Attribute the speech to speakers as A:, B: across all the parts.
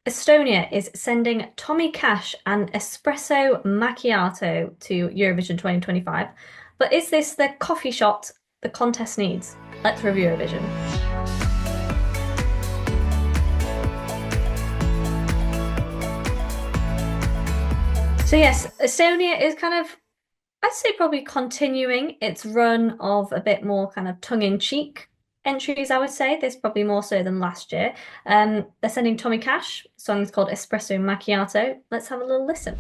A: Estonia is sending Tommy Cash and Espresso Macchiato to Eurovision 2025. But is this the coffee shot the contest needs? Let's review Eurovision. So yes, Estonia is kind of, I'd say probably continuing its run of a bit more kind of tongue-in-cheek entries, I would say. This probably more so than last year. They're sending Tommy Cash. The song is called Espresso Macchiato. Let's have a little listen.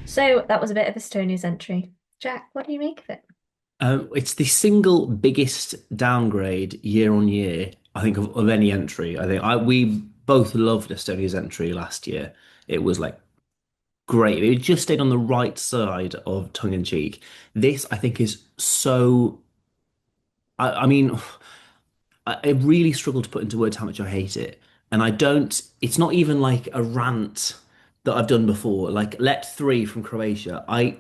A: So that was a bit of Estonia's entry. Jack, what do you make of it?
B: It's the single biggest downgrade year on year, I think, of any entry. I think we both loved Estonia's entry last year. It was like great. It just stayed on the right side of tongue in cheek. This, I think, is so. I mean, I really struggle to put into words how much I hate it. And I don't, it's not even like a rant that I've done before. Like Let Three from Croatia. I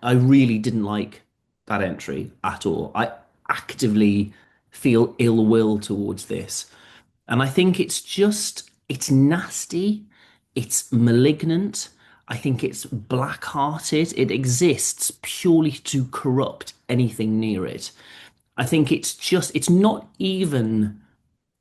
B: really didn't like that entry at all. I actively feel ill will towards this. And I think it's nasty, it's malignant. I think it's black-hearted. It exists purely to corrupt anything near it. I think it's not even,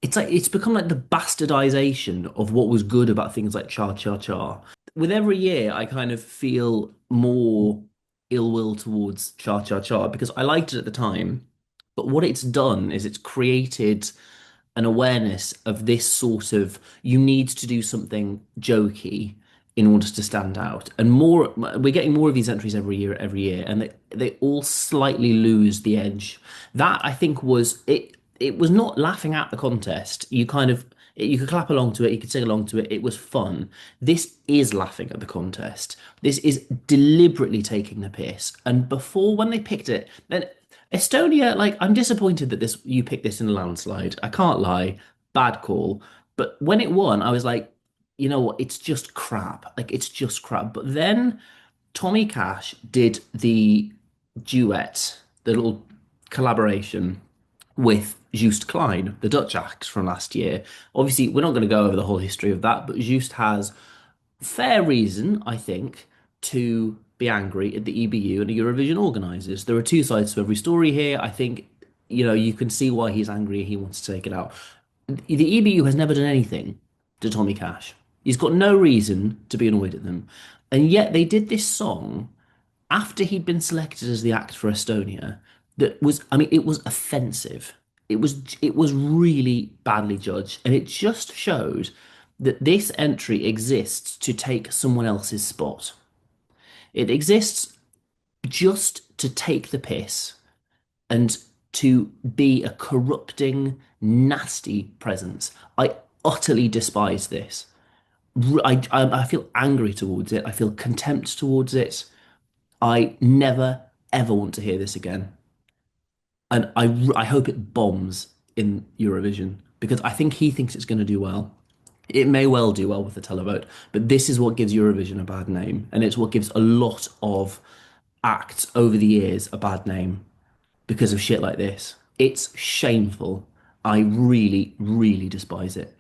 B: it's like, it's become like the bastardization of what was good about things like Cha Cha Cha. With every year, I kind of feel more ill will towards Cha Cha Cha because I liked it at the time. But what it's done is it's created an awareness of this sort of you need to do something jokey in order to stand out. And more, we're getting more of these entries every year, and they all slightly lose the edge. That I think was it. It was not laughing at the contest. You could clap along to it, you could sing along to it. It was fun. This is laughing at the contest. This is deliberately taking the piss. And before, when they picked it, then Estonia, like, I'm disappointed that this you picked this in a landslide. I can't lie, bad call. But when it won, I was like, you know what? It's just crap. Like, it's just crap. But then Tommy Cash did the duet, the little collaboration with Joost Klein, the Dutch act from last year. Obviously, we're not going to go over the whole history of that, but Joost has fair reason, I think, to be angry at the EBU and the Eurovision organisers. There are two sides to every story here. I think, you can see why he's angry. He wants to take it out. The EBU has never done anything to Tommy Cash. He's got no reason to be annoyed at them. And yet they did this song after he'd been selected as the act for Estonia that was, I mean, it was offensive. It was really badly judged, and it just showed that this entry exists to take someone else's spot. It exists just to take the piss and to be a corrupting, nasty presence. I utterly despise this. I feel angry towards it. I feel contempt towards it. I never, ever want to hear this again. And I hope it bombs in Eurovision because I think he thinks it's going to do well. It may well do well with the televote, but this is what gives Eurovision a bad name, and it's what gives a lot of acts over the years a bad name because of shit like this. It's shameful. I really, really despise it.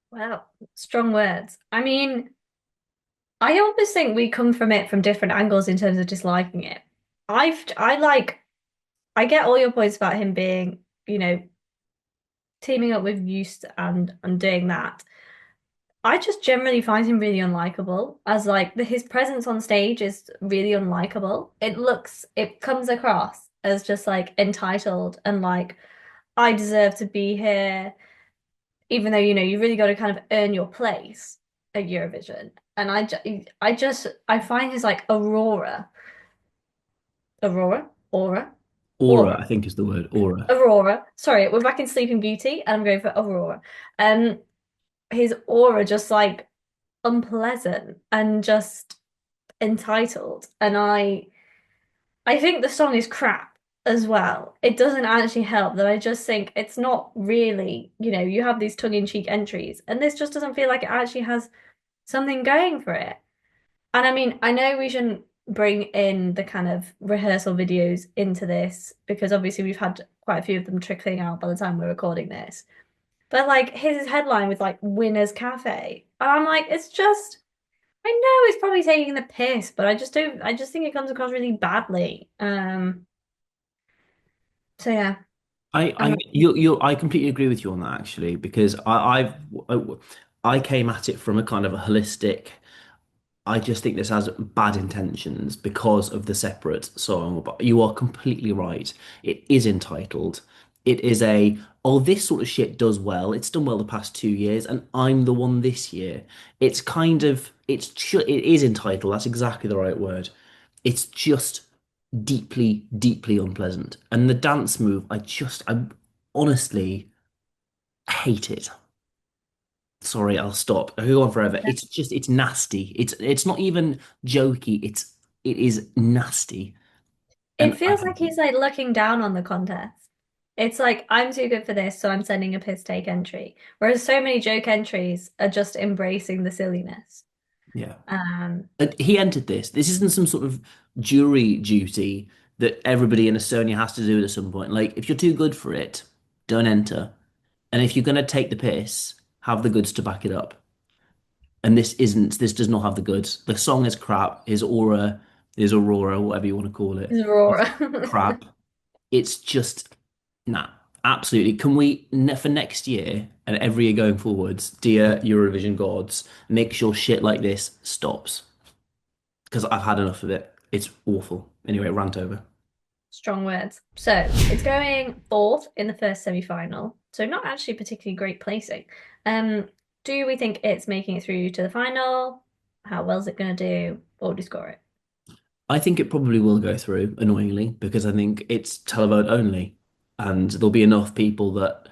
A: Well, strong words. I mean, I almost think we come from it from different angles in terms of disliking it. I like I get all your points about him being, teaming up with Eust and doing that. I just generally find him really unlikable as like his presence on stage is really unlikable. It comes across as just like entitled and like I deserve to be here, even though you really got to kind of earn your place at Eurovision. And I find his like aura,
B: Aura, I
A: aura,
B: think is the word. Aura.
A: Aurora. Sorry, we're back in Sleeping Beauty, and I'm going for Aurora. Um, his aura just like unpleasant and just entitled, and I think the song is crap as well. It doesn't actually help that I just think it's not really, you have these tongue-in-cheek entries, and this just doesn't feel like it actually has something going for it. And I mean, I know we shouldn't bring in the kind of rehearsal videos into this because obviously we've had quite a few of them trickling out by the time we're recording this. But like his headline with like Winners Cafe. And I'm like, it's just I know it's probably taking the piss, but I just think it comes across really badly. So yeah. I'm
B: I completely agree with you on that actually because I came at it from a kind of a holistic. I just think this has bad intentions because of the separate song. But you are completely right. It is entitled. It is oh, this sort of shit does well. It's done well the past 2 years, and I'm the one this year. It's kind of, it is entitled. That's exactly the right word. It's just deeply, deeply unpleasant. And the dance move, I honestly hate it. Sorry, I'll stop. I could go on forever. It's nasty. It's not even jokey. It is nasty.
A: It
B: And
A: feels like he's like looking down on the contest. It's like I'm too good for this, so I'm sending a piss take entry. Whereas so many joke entries are just embracing the silliness.
B: yeah.
A: Um,
B: And he entered this. This isn't some sort of jury duty that everybody in Estonia has to do at some point. Like, if you're too good for it, don't enter. And if you're gonna take the piss, have the goods to back it up. And this does not have the goods. The song is crap. His aurora, whatever you want to call it, is
A: Aurora.
B: crap. It's just nah, absolutely. Can we for next year and every year going forwards, dear Eurovision gods, make sure shit like this stops because I've had enough of it. It's awful. Anyway, rant over.
A: Strong words. So it's going fourth in the first semi-final. So not actually particularly great placing. Um, do we think it's making it through to the final? How well is it going to do? What would you score it?
B: I think it probably will go through, annoyingly, because I think it's televote only, and there'll be enough people that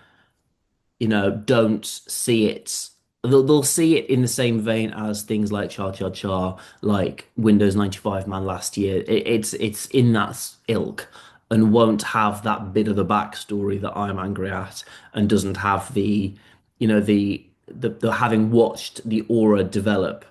B: don't see it. They'll see it in the same vein as things like Cha Cha Cha, like Windows 95 Man last year. It's in that ilk and won't have that bit of the backstory that I'm angry at and doesn't have the having watched the aura develop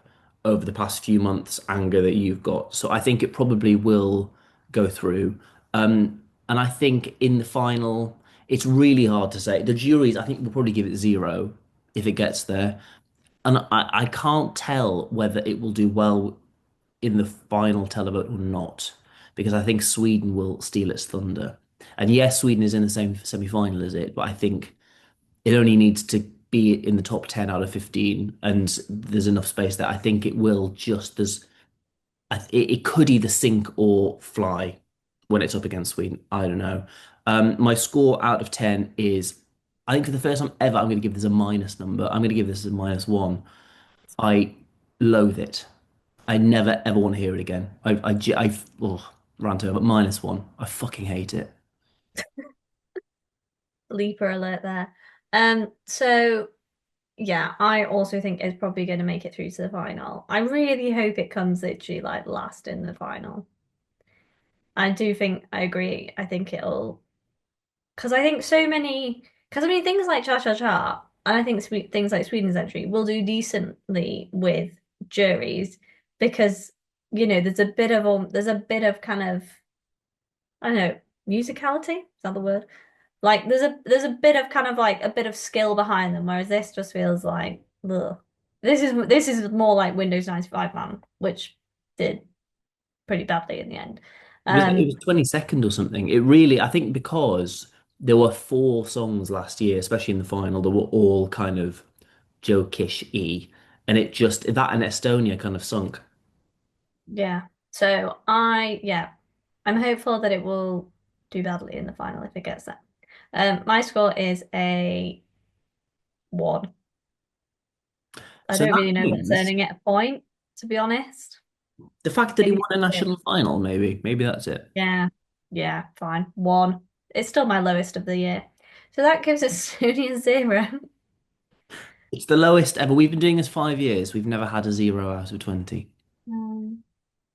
B: over the past few months anger that you've got. So I think it probably will go through. And I think in the final, it's really hard to say. The juries, I think, will probably give it 0 if it gets there. And I can't tell whether it will do well in the final televote or not, because I think Sweden will steal its thunder. And yes, Sweden is in the same semi-final as it, but I think it only needs to be in the top 10 out of 15, and there's enough space there. I think it will just it could either sink or fly when it's up against Sweden. I don't know. My score out of 10 is, I think for the first time ever, I'm going to give this a minus number. I'm going to give this a -1. I loathe it. I never ever want to hear it again. Oh, rant over, but -1. I fucking hate it.
A: Bleeper alert there. So yeah, I also think it's probably going to make it through to the final. I really hope it comes literally like last in the final. I do think I agree. I think it'll because I think so many because I mean things like Cha Cha Cha and I think things like Sweden's entry will do decently with juries because there's a bit of kind of I don't know musicality is that the word like there's a bit of kind of like a bit of skill behind them whereas this just feels like ugh. This is more like Windows 95 Man which did pretty badly in the end.
B: It was
A: Um
B: 22nd or something. It really, I think, because there were 4 songs last year, especially in the final, that were all kind of jokish-y, and it just that and Estonia kind of sunk.
A: Yeah. Yeah, I'm hopeful that it will do badly in the final if it gets there. My score is a 1. I
B: So
A: don't
B: that
A: really know what's
B: means
A: earning it a point, to be honest.
B: the fact that he
A: Maybe
B: won a
A: six.
B: national final, maybe that's it.
A: Yeah. Yeah, fine. 1. It's still my lowest of the year. So that gives us Sony a 0.
B: It's the lowest ever. We've been doing this 5 years. We've never had a 0 out of 20.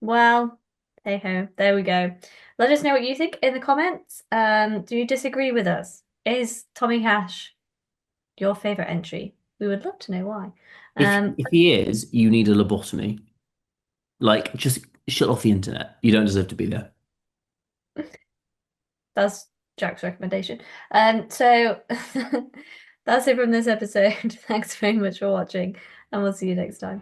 A: Well, hey ho, there we go. Let us know what you think in the comments. Do you disagree with us? Is Tommy Cash your favorite entry? We would love to know why. Um,
B: If he is, you need a lobotomy. Like, just shut off the internet. You don't deserve to be there.
A: that's Jack's recommendation. So that's it from this episode. Thanks very much for watching, and we'll see you next time.